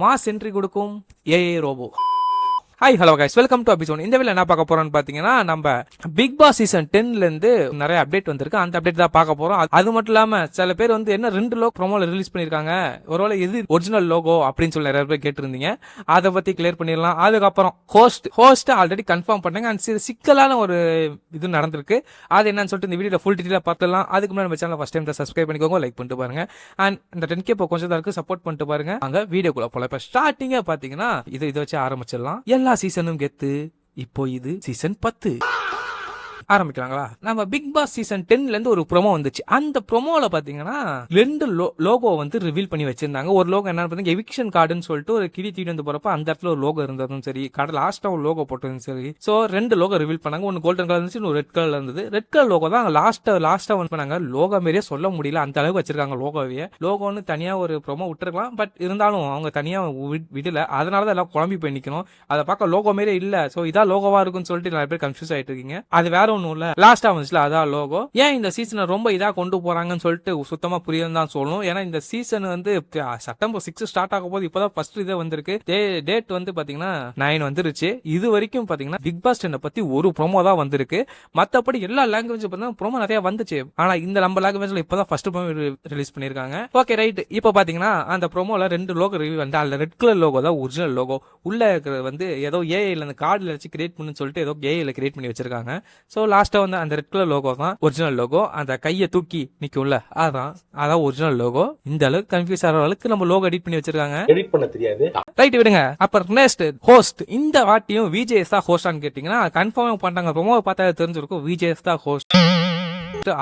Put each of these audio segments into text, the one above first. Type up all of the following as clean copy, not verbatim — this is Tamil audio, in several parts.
மாஸ் என்ட்ரி கொடுக்கும் AI robot. Hi hello guys, welcome to episode. இந்த வீடியோல என்ன பார்க்க போறோம்னு பாத்தீங்கன்னா, நம்ம பிக் பாஸ் சீசன் 10ல இருந்து நிறைய அப்டேட் வந்திருக்கு. அந்த அப்டேட் தான் பார்க்க போறோம். அது மட்டும் இல்லாம சில பேர் வந்து என்ன 2 லோகோ ப்ரோமோல ரிலீஸ் பண்ணிருக்காங்க, ஒருவேளை எது ஒரிஜினல் லோகோ அப்படின்னு சொல்லி நிறைய பேர் கேட்டிருந்தீங்க. அதை பத்தி கிளியர் பண்ணிடலாம். அதுக்கப்புறம் ஹோஸ்ட் ஆல்ரெடி கன்ஃபார்ம் பண்ணாங்க. அண்ட் சிக்கலான ஒரு இது நடந்திருக்கு. அது என்னன்னு சொல்லிட்டு இந்த வீடியோல ஃபுல் டீடைலா பார்த்துலாம். அதுக்கு முன்னாடி நம்ம சேனல் ஃபர்ஸ்ட் டைம் சப்ஸ்கிரைப் பண்ணிக்கோங்க, லைக் பண்ணிட்டு பாருங்க. அண்ட் இந்த 10K இப்போ கொஞ்சம் தான் இருக்கு, சப்போர்ட் பண்ணிட்டு பாருங்க. அங்க வீடியோக்குள்ள போல. இப்ப ஸ்டார்டிங்கா பாத்தீங்கன்னா இதை வச்சு ஆரம்பிச்சிடலாம். எல்லா சீசனும் கெத்து. இப்போ இது சீசன் 10 ஆரம்பிக்கலாங்களா? நம்ம பிக் பாஸ் சீசன் 10ல இருந்து ஒரு ப்ரோமோ வந்துச்சு. அந்த ப்ரோமோல பாத்தீங்கன்னா 2 லோகோ வந்து ரிவீல் பண்ணி வச்சிருந்தாங்க. ஒரு லோகோ என்னன்னு பாத்தீங்கன்னா எவிக்ஷன் கார்டுன்னு சொல்லிட்டு ஒரு கிளி தூக்கிட்டு வந்து போறப்ப அந்த இடத்துல ஒரு லோகோ இருந்ததும் சரி, கடை லாஸ்டா ஒரு லோகோ போட்டதும் சரி. சோ 2 லோகோ ரிவீல் பண்ணாங்க. ஒன்னு கோல்டன் கலர் இருந்துச்சு, ஒரு ரெட் கலர்ல இருந்தது. ரெட் கலர் லோகோ தான் லாஸ்டா வந்து பண்ணாங்க. லோகோ மாதிரியே சொல்ல முடியல, அந்த அளவுக்கு வச்சிருக்காங்க லோகோவையே. லோகோன்னு தனியா ஒரு ப்ரோமோ விட்டுருக்கலாம், பட் இருந்தாலும் அவங்க தனியா விடல. அதனாலதான் எல்லாம் குழம்பி போய் நிக்கணும். அதை பார்க்க லோகோ மாதிரியே இல்ல. சோ இதா லோகோவா இருக்குன்னு சொல்லிட்டு நிறைய பேர் கன்ஃபியூஸ் ஆயிட்டு இருக்கீங்க. அது வேற ஒண்ணும் இல்ல, லாஸ்டா வந்துச்சுல அதான் லோகோ. ஏன் இந்த சீசனை ரொம்ப இதா கொண்டு போறாங்கன்னு சொல்லிட்டு சுத்தமா புரியலன்னு தான் சொல்லணும். ஏன்னா இந்த சீசன் வந்து செப்டம்பர் 6 ஸ்டார்ட் ஆக போது. இப்பதான் ஃபர்ஸ்ட் இதே வந்திருக்கு. டேட் வந்து பாத்தீங்கன்னா 9 வந்துருச்சு. இது வரைக்கும் பாத்தீங்கன்னா பிக் பாஸ் 10 பத்தி ஒரு ப்ரோமோ தான் வந்திருக்கு. மத்தபடி எல்லா லாங்குவேஜ் பார்த்தா ப்ரோமோ நிறைய வந்துச்சு. ஆனா இந்த நம்ம லாங்குவேஜ்ல இப்பதான் ஃபர்ஸ்ட் ப்ரோமோ ரிலீஸ் பண்ணிருக்காங்க. Okay right. இப்போ பாத்தீங்கன்னா அந்த ப்ரோமோல 2 லோகோ ரிவ்யூ வந்து அதுல ரெட் கலர் லோகோ தான் ஒரிஜினல் லோகோ. உள்ள இருக்கிறது வந்து ஏதோ ஏஐல அந்த கார்டுல வச்சு கிரியேட் பண்ணு சொல்லிட்டு ஏதோ ஏஐல கிரியேட் பண்ணி வச்சிருக்காங்க. சோ லாஸ்டா வந்து அந்த ரெட் கலர் லோகோ தான் ஒரிஜினல் லோகோ. அந்த கையை தூக்கி நிக்கும்ல, அதான் ஒரிஜினல் லோகோ. இந்த அளவுக்கு கன்ஃபியூஸ் ஆகிற அளவுக்கு நம்ம லோகோ எடிட் பண்ணி வச்சிருக்காங்க. எடிட் பண்ண தெரியாது. ரைட் விடுங்க. அப்புறம் நெக்ஸ்ட் ஹோஸ்ட். இந்த வாட்டியும் விஜேஎஸ் தான் ஹோஸ்டான்னு கேட்டீங்கன்னா கன்ஃபார்ம் பண்றாங்க. ப்ரோமோ பார்த்தா தெரிஞ்சிருக்கும் விஜேஎஸ் தான் ஹோஸ்ட்.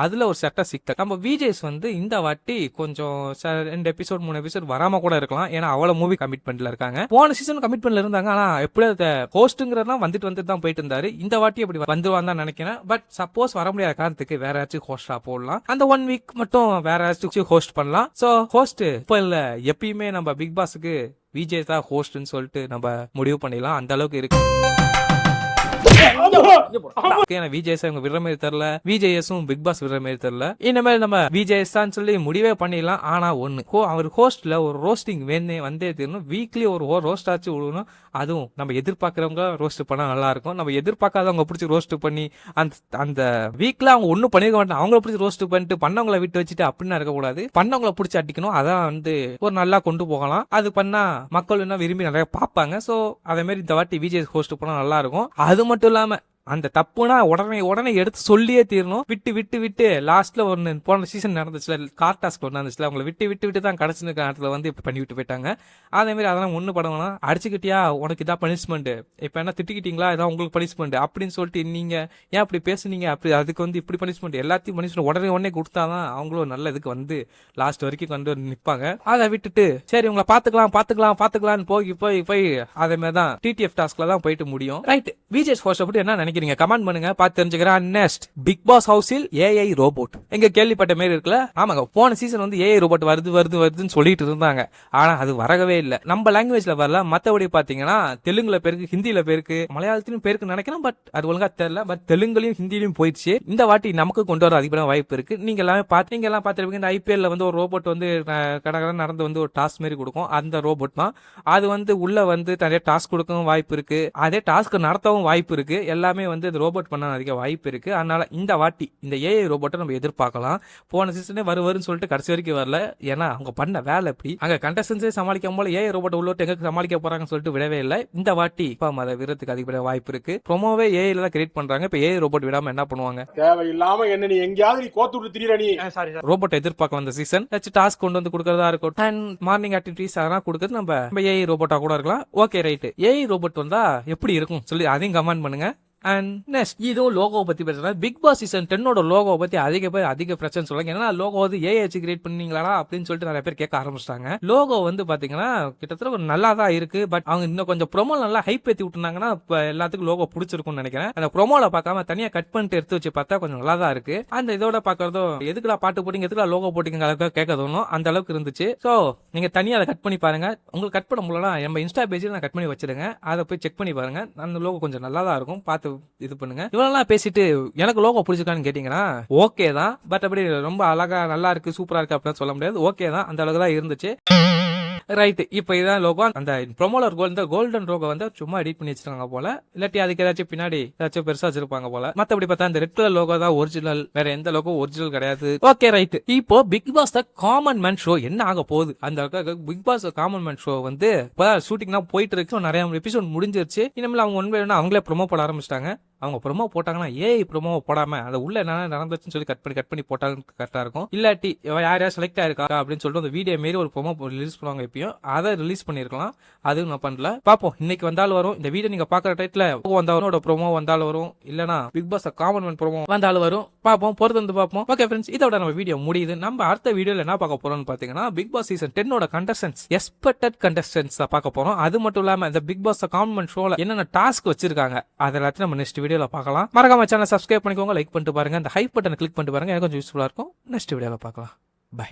அதுல ஒரு சட்ட சிக்கல். நம்ம விஜேஸ் வந்து இந்த வாட்டி கொஞ்சம் 2 எபிசோட் 3 எபிசோட் வராம கூட இருக்கலாம். ஏன்னா அவ்வளவு மூவி கமிட்மெண்ட்ல இருக்காங்க. போன சீசன் கமிட்மெண்ட்ல இருந்தாங்க. ஆனா எப்படியாவது ஹோஸ்ட்ங்கிறதா வந்துட்டு தான் போயிட்டு இருந்தாரு. இந்த வாட்டி அப்படி வந்துருவான் தான் நினைக்கிறேன். பட் சப்போஸ் வர முடியாத காரணத்துக்கு வேற யாச்சும் ஹோஸ்டா போடலாம். அந்த 1 வீக் மட்டும் வேற யாச்சும் ஹோஸ்ட் பண்ணலாம். சோ ஹோஸ்ட் இப்ப இல்ல, எப்பயுமே நம்ம பிக் பாஸுக்கு விஜய் தான் ஹோஸ்ட்னு சொல்லிட்டு நம்ம முடிவு பண்ணிடலாம். அந்த அளவுக்கு இருக்கு. விஜேஎஸ் விடுற மாதிரி தெரியல, விஜேஎஸும் பிக் பாஸ் விடுற மாதிரி தெரியல. இனிமேல் நம்ம விஜேஎஸ் தான் சொல்லி முடிவே பண்ணிடலாம். ஆனா ஒண்ணு, அவர் ஹோஸ்ட்ல ஒரு ரோஸ்டிங் வந்தே தீரணும். வீக்லி ஒரு ரோஸ்ட் ஆச்சு விடணும். அதுவும் நம்ம எதிர்பார்க்கறவங்க ரோஸ்ட் பண்ணா நல்லா இருக்கும். நம்ம எதிர்பார்க்காதவங்க பிடிச்சி ரோஸ்ட் பண்ணி அந்த வீக்ல அவங்க ஒன்னும் பண்ணிருக்க மாட்டாங்க. அவங்கள பிடிச்சி ரோஸ்ட் பண்ணிட்டு பண்ணவங்களை விட்டு வச்சுட்டு அப்படின்னு இருக்கக்கூடாது. பண்ணவங்களை பிடிச்சி அடிக்கணும். அதான் வந்து ஒரு நல்லா கொண்டு போகலாம். அது பண்ணா மக்கள் என்ன விரும்பி நிறைய பார்ப்பாங்க. சோ அதே மாதிரி இந்த வாட்டி விஜய் ஹோஸ்ட் பண்ணா நல்லா இருக்கும். அது மட்டும் இல்லாம அந்த தப்புனா உடனே எடுத்து சொல்லியே தீரணும். விட்டு லாஸ்ட்ல ஒன்னு போன சீசன் நடந்துச்சுல, கார் டாஸ்க் ஒன்று நடந்துச்சுல, அவங்களை விட்டு தான் கடைசி நேரத்துல வந்து இப்ப பண்ணி விட்டு போயிட்டாங்க. அதே மாதிரி அதெல்லாம் ஒண்ணு படம்னா அடிச்சுக்கிட்டியா உனக்கு இதான் பனிஷ்மெண்ட், இப்ப என்ன திட்டிக்கிட்டீங்களா இதான் உங்களுக்கு பனிஷ்மெண்ட் அப்படின்னு சொல்லிட்டு நீங்க ஏன் அப்படி பேசுனீங்க, அப்படி அதுக்கு வந்து இப்படி பனிஷ்மெண்ட் எல்லாத்தையும் பனிஷ்மெண்ட் உடனே கொடுத்தாதான் அவங்களும் நல்ல இதுக்கு வந்து லாஸ்ட் வரைக்கும் கொண்டு வந்து நிப்பாங்க. அதை விட்டுட்டு சரி உங்களை பாத்துக்கலாம் போய் அதே மாதிரி தான் டிடிஎஃப் டாஸ்க்ல தான் போயிட்டு முடியும். ரைட். விஜய் ஹோஸ்ட் பத்தி என்ன நினைக்கிறீங்க கமெண்ட் பண்ணுங்க, பார்த்து தெரிஞ்சுக்கிறேன். நெக்ஸ்ட், பிக் பாஸ் ஹவுஸில் ஏஐ ரோபோட் எங்க கேள்விப்பட்ட மாதிரி இருக்குல்ல? ஆமாங்க, போன சீசன் வந்து ஏஐ ரோபோட் வருதுன்னு சொல்லிட்டு இருந்தாங்க. ஆனா அது வரவே இல்ல. நம்ம லாங்குவேஜ்ல வரல. மத்தபடி பாத்தீங்கன்னா தெலுங்குல பேருக்கு, ஹிந்தில பேருக்கு, மலையாளத்திலும் பேருக்கு நினைக்கிறேன். பட் அது ஒழுங்கா தெரியல. பட் தெலுங்குலயும் ஹிந்திலையும் போயிடுச்சு. இந்த வாட்டி நமக்கு கொண்டு வர அதிகமான வாய்ப்பு இருக்கு. நீங்க எல்லாம் பாத்துருப்பீங்க. இந்த ஐபிஎல்ல வந்து ஒரு ரோபோட் வந்து கடற்கரை நடந்து வந்து ஒரு டாஸ்க் மாதிரி கொடுக்கும். அந்த ரோபோட் தான் அது வந்து உள்ள வந்து நிறைய டாஸ்க் கொடுக்கவும் வாய்ப்பு இருக்கு. அதே டாஸ்க் நடத்தவும் வாய்ப்பு இருக்கு. எல்லாமே வந்து ரோபோட் பண்ண அதிக வாய்ப்பு இருக்கு. அதனால இந்த வாட்டி இந்த ஏஐ ரோபோட்டை நம்ம எதிர்பார்க்கலாம். போன சீசனே வருன்னு சொல்லிட்டு கடைசி வரைக்கும் வரல. ஏன்னா அவங்க பண்ண வேலை எப்படி, அங்க கண்டஸ்டன்ஸே சமாளிக்க போல ஏஐ ரோபோட் உள்ளோட்டு எங்க சமாளிக்க போறாங்கன்னு சொல்லிட்டு விடவே இல்லை. இந்த வாட்டி அதை விடுறதுக்கு அதிகப்படிய வாய்ப்பு இருக்கு. ப்ரோமோவே ஏஐல தான் கிரியேட் பண்றாங்க. இப்ப ஏஐ ரோபோட் விடாம என்ன பண்ணுவாங்க? தேவையில்லாம என்ன நீ எங்கயாவது நீ கோத்து விட்டு திரியற நீ. ரோபோட் எதிர்பார்க்கலாம் இந்த சீசன். டாஸ்க் கொண்டு வந்து கொடுக்கறதா இருக்கும். அண்ட் மார்னிங் ஆக்டிவிட்டிஸ் அதெல்லாம் கொடுக்குறது நம்ம ஏஐ ரோபோட்டா கூட இருக்கலாம். Okay right. ஏஐ ரோபோட் வந்தா எப்படி இருக்கும் சொல்லி அதையும் கமெண்ட் பண்ணுங்க. அண்ட் நெக்ஸ்ட், இதுவும் லோகோ பத்தி பேசுறேன். பிக் பாஸ் சீசன் 10 லோகோ பத்தி அதிக பிரச்சனை சொல்லுவாங்க. ஏன்னா லோகோ வந்து ஏஐ வச்சு கிரியேட் பண்ணீங்களா அப்படின்னு சொல்லிட்டு நிறைய பேர் கேட்க ஆரம்பிச்சிட்டாங்க. லோகோ வந்து பாத்தீங்கன்னா கிட்டத்தட்ட ஒரு நல்லா தான் இருக்கு. பட் அவங்க இன்னும் கொஞ்சம் ப்ரோமோ நல்லா ஹைப் ஏத்தி விட்டுனாங்கன்னா எல்லாத்துக்கும் லோகோ பிடிச்சிருக்கும்னு நினைக்கிறேன். அந்த ப்ரோமோல பார்க்காம தனியா கட் பண்ணிட்டு எடுத்து வச்சு பார்த்தா கொஞ்சம் நல்லா தான் இருக்கு. அந்த இதோட பாக்குறதும் எதுக்குடா பாட்டு போட்டீங்க, எதுக்குடா லோகோ போட்டீங்க அளவுக்கு கேட்க தோணும். அந்த அளவுக்கு இருந்துச்சு. சோ நீங்க தனியா அதை கட் பண்ணி பாருங்க. உங்களுக்கு கட் பண்ண முடியலன்னா நம்ம இன்ஸ்டா பேஜ்ல நான் கட் பண்ணி வச்சிருங்க. அதை போய் செக் பண்ணி பாருங்க. அந்த லோகோ கொஞ்சம் நல்லா தான் இருக்கும். பார்த்து இது பண்ணுங்க. இவெல்லாம் பேசிட்டு எனக்கு லோகோ பிடிச்சிருக்கான்னு கேட்டீங்கன்னா ஓகே தான். பட் அப்படி ரொம்ப அழகா நல்லா இருக்கு சூப்பரா இருக்கு அப்படின்னு சொல்ல முடியாது. ஓகே தான், அந்த அளவுக்கு தான் இருந்துச்சு. ரைட், இப்போ இதான் லோகோ. அந்த ப்ரோமோல இந்த கோல்டன் லோகோ வந்து சும்மா எடிட் பண்ணி வச்சிருக்காங்க போல, இல்லாட்டி அதுக்கு ஏதாச்சும் பின்னாடி ஏதாச்சும் பெருசா வச்சிருப்பாங்க போல. மத்தபடி பார்த்தா இந்த ரெட் கலர் லோகோ தான் ஒரிஜினல், வேற எந்த லோகோ ஒரிஜினல் கிடையாது. ஓகே ரைட், இப்போ Bigg Boss the common man show என்ன ஆக போகுது? அந்த Bigg Boss common man show வந்து இப்பதான் ஷூட்டிங்னா போயிட்டு இருக்கு, நிறைய எபிசோட் முடிஞ்சிருச்சு. இனிமேல் அவங்க ஒன் பை ஒன் அவங்களே ப்ரோமோ போட ஆரம்பிச்சிட்டாங்க. அவங்க ப்ரோமோ போட்டாங்கன்னா ஏஐ ப்ரோமோ போடாம அதை உள்ள என்ன நடந்துச்சுன்னு சொல்லி கட் பண்ணி போட்டாலும் கரெக்டா இருக்கும். இல்லாட்டி யார் செலக்ட் ஆயிருக்கா அப்படின்னு சொல்லிட்டு அந்த வீடியோ மாரி ஒரு ப்ரோமோ ரிலீஸ் பண்ணுவாங்க, எப்பயும் அதை ரிலீஸ் பண்ணிருக்கலாம். அதுவும் நான் பண்ணல. பாப்போம், இன்னைக்கு வந்தாலும் வரும். இந்த வீடியோ நீங்க பாக்குற டைட்ல வந்தாலும் ப்ரோமோ வந்தாலும் வரும், இல்லனா Bigg Boss common man promo வந்தாலும் வரும். பாப்போம், பொறுத்து வந்து பாப்போம். ஓகே ஃப்ரெண்ட்ஸ், இதோட நம்ம வீடியோ முடியுது. நம்ம அடுத்த வீடியோல என்ன பார்க்க போறோம்னு பாத்தீங்கன்னா Bigg Boss season 10 contestants, expected contestants பார்க்க போறோம். அது மட்டும் இல்லாம இந்த பிக் பாஸ் காமன் மேன் ஷோல என்னென்ன டாஸ்க் வச்சிருக்காங்க அது எல்லாத்தையும் நம்ம நெக்ஸ்ட் வீடியோல பார்க்கலாம். மறக்காம சேனலை சப்ஸ்கிரைப் பண்ணிக்கோங்க, லைக் பண்ணிட்டு பாருங்க, அந்த ஹைப் பட்டனை கிளிக் பண்ணிட்டு பாருங்க, எனக்கு கொஞ்சம் யூஸ்ஃபுல்லா இருக்கும். நெக்ஸ்ட் வீடியோல பார்க்கலாம். பை.